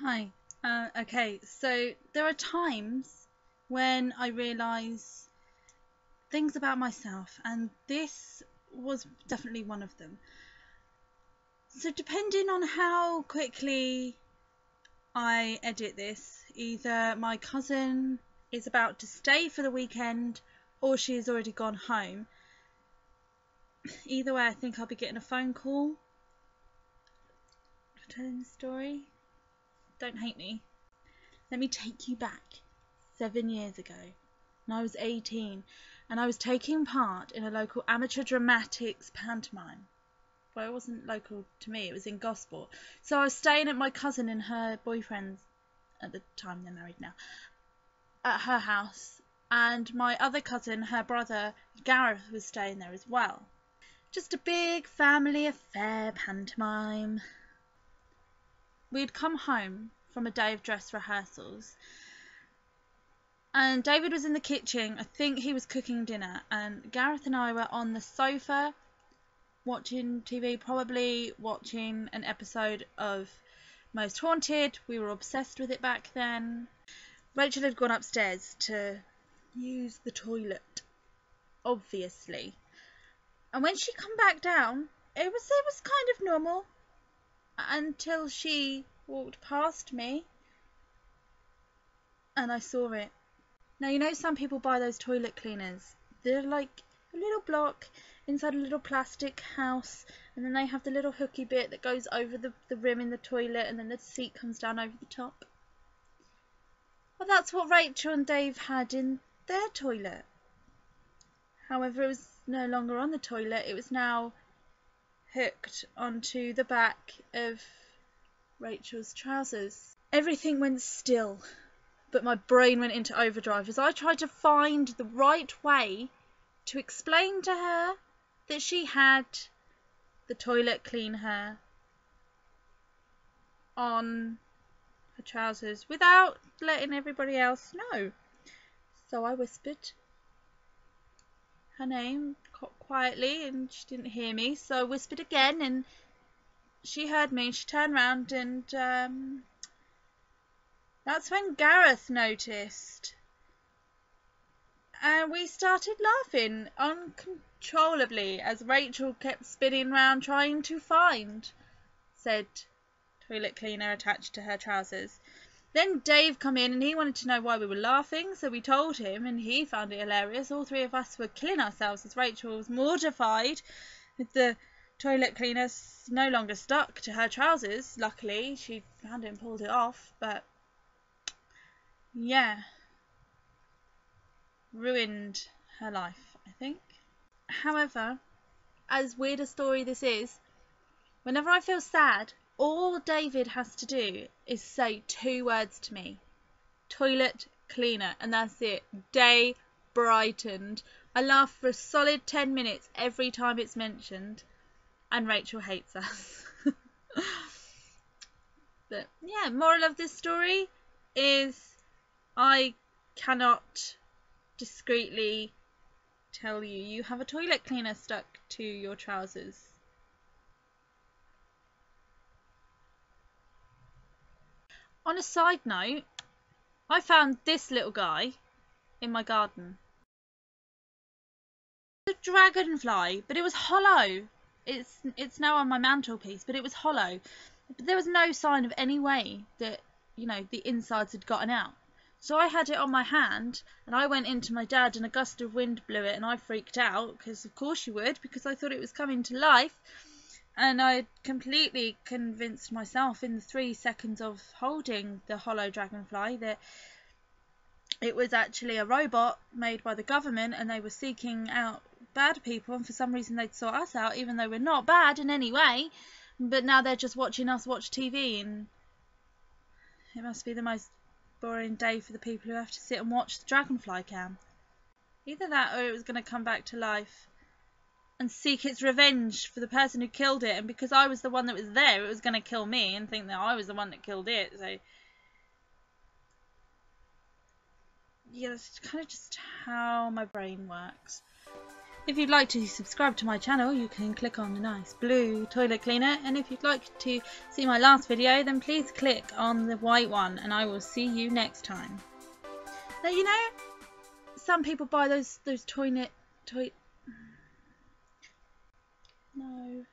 Hi. Okay, so there are times when I realise things about myself, and this was definitely one of them. So, depending on how quickly I edit this, either my cousin is about to stay for the weekend or she has already gone home. Either way, I think I'll be getting a phone call for telling the story. Don't hate me. Let me take you back 7 years ago, when I was 18, and I was taking part in a local amateur dramatics pantomime. Well, it wasn't local to me, it was in Gosport. So I was staying at my cousin and her boyfriend's, at the time they're married now, at her house, and my other cousin, her brother Gareth, was staying there as well. Just a big family affair pantomime. We'd come home from a day of dress rehearsals, and David was in the kitchen. I think he was cooking dinner, and Gareth and I were on the sofa watching TV, probably watching an episode of Most Haunted. We were obsessed with it back then. Rachel had gone upstairs to use the toilet, obviously, and when she come back down, it was kind of normal until she walked past me and I saw it. Now, you know, some people buy those toilet cleaners. They're like a little block inside a little plastic house, and then they have the little hooky bit that goes over the rim in the toilet, and then the seat comes down over the top. Well, that's what Rachel and Dave had in their toilet. However, it was no longer on the toilet. It was now hooked onto the back of Rachel's trousers. Everything went still, but my brain went into overdrive as I tried to find the right way to explain to her that she had the toilet cleaner on her trousers without letting everybody else know. So I whispered her name quietly, and she didn't hear me, so I whispered again, and she heard me. She turned round, and that's when Gareth noticed. And we started laughing uncontrollably as Rachel kept spinning round trying to find said toilet cleaner attached to her trousers. Then Dave come in and he wanted to know why we were laughing, so we told him and he found it hilarious. All three of us were killing ourselves as Rachel was mortified with the toilet cleaner no longer stuck to her trousers. Luckily, she found it and pulled it off, but yeah, ruined her life, I think. However, as weird a story this is, whenever I feel sad, all David has to do is say 2 words to me. Toilet cleaner, and that's it. Day brightened. I laugh for a solid 10 minutes every time it's mentioned, and Rachel hates us. But yeah, moral of this story is I cannot discreetly tell you have a toilet cleaner stuck to your trousers. On a side note, I found this little guy in my garden. It's a dragonfly, but it was hollow. It's now on my mantelpiece, but it was hollow. But there was no sign of any way that, you know, the insides had gotten out. So I had it on my hand, and I went into my dad, and a gust of wind blew it, and I freaked out, because of course you would, because I thought it was coming to life. And I completely convinced myself in the 3 seconds of holding the hollow dragonfly that it was actually a robot made by the government, and they were seeking out bad people, and for some reason they'd sought us out, even though we're not bad in any way. But now they're just watching us watch TV, and it must be the most boring day for the people who have to sit and watch the dragonfly cam. Either that, or it was going to come back to life and seek its revenge for the person who killed it, and because I was the one that was there, it was going to kill me and think that I was the one that killed it. So yeah, that's kind of just how my brain works. If you'd like to subscribe to my channel, you can click on the nice blue toilet cleaner, and if you'd like to see my last video, then please click on the white one, and I will see you next time. Now, you know, some people buy those no.